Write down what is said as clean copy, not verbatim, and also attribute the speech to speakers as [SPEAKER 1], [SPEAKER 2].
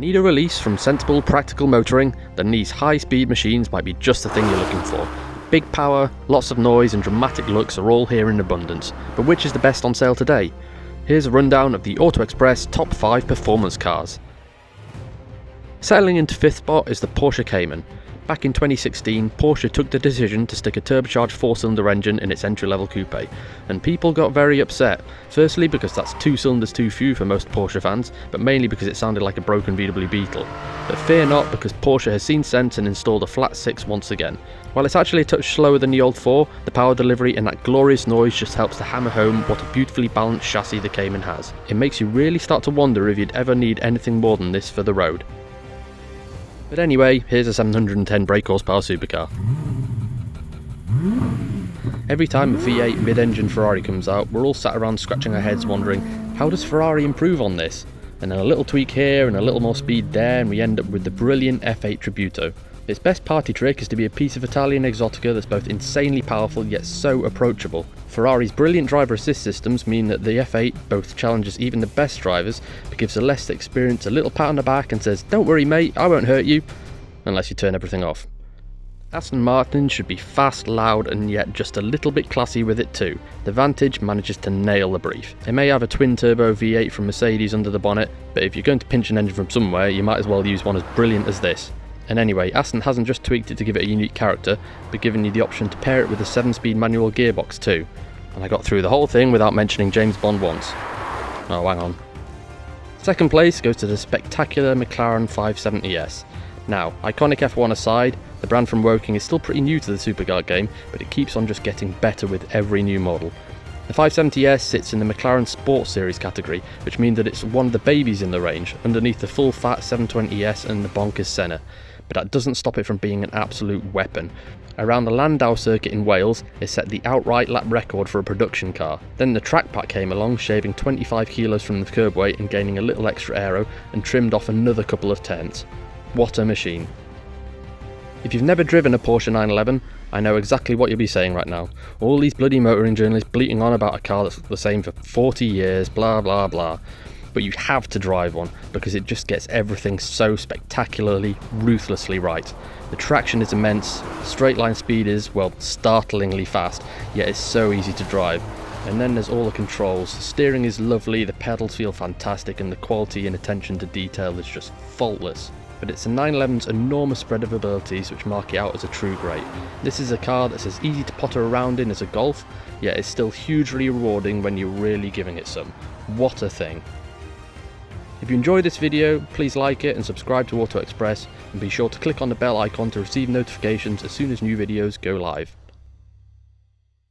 [SPEAKER 1] Need a release from sensible, practical motoring? Then these high-speed machines might be just the thing you're looking for. Big power, lots of noise and dramatic looks are all here in abundance, but which is the best on sale today? Here's a rundown of the Auto Express top 5 performance cars. Settling into 5th spot is the Porsche Cayman. Back in 2016, Porsche took the decision to stick a turbocharged 4-cylinder engine in its entry-level coupe, and people got very upset. Firstly because that's 2 cylinders too few for most Porsche fans, but mainly because it sounded like a broken VW Beetle. But fear not, because Porsche has seen sense and installed a flat 6 once again. While it's actually a touch slower than the old 4, the power delivery and that glorious noise just helps to hammer home what a beautifully balanced chassis the Cayman has. It makes you really start to wonder if you'd ever need anything more than this for the road. But anyway, here's a 710 brake horsepower supercar. Every time a V8 mid-engine Ferrari comes out, we're all sat around scratching our heads wondering, how does Ferrari improve on this? And then a little tweak here and a little more speed there and we end up with the brilliant F8 Tributo. Its best party trick is to be a piece of Italian exotica that's both insanely powerful yet so approachable. Ferrari's brilliant driver assist systems mean that the F8 both challenges even the best drivers, but gives the less experienced a little pat on the back and says, "Don't worry mate, I won't hurt you," unless you turn everything off. Aston Martin should be fast, loud and yet just a little bit classy with it too. The Vantage manages to nail the brief. It may have a twin-turbo V8 from Mercedes under the bonnet, but if you're going to pinch an engine from somewhere, you might as well use one as brilliant as this. And anyway, Aston hasn't just tweaked it to give it a unique character, but given you the option to pair it with a 7-speed manual gearbox too. And I got through the whole thing without mentioning James Bond once. Oh, hang on. Second place goes to the spectacular McLaren 570S. Now, iconic F1 aside, the brand from Woking is still pretty new to the supercar game, but it keeps on just getting better with every new model. The 570S sits in the McLaren Sports Series category, which means that it's one of the babies in the range, underneath the full-fat 720S and the bonkers Senna. But that doesn't stop it from being an absolute weapon. Around the Landau circuit in Wales, it set the outright lap record for a production car. Then the track pack came along, shaving 25 kilos from the curb weight and gaining a little extra aero, and trimmed off another couple of tenths. What a machine. If you've never driven a Porsche 911, I know exactly what you'll be saying right now. All these bloody motoring journalists bleating on about a car that's the same for 40 years, blah blah blah. But you have to drive one, because it just gets everything so spectacularly, ruthlessly right. The traction is immense, straight line speed is, well, startlingly fast, yet it's so easy to drive. And then there's all the controls. The steering is lovely, the pedals feel fantastic, and the quality and attention to detail is just faultless. But it's the 911's enormous spread of abilities which mark it out as a true great. This is a car that's as easy to potter around in as a Golf, yet it's still hugely rewarding when you're really giving it some. What a thing. If you enjoyed this video, please like it and subscribe to Auto Express, and be sure to click on the bell icon to receive notifications as soon as new videos go live.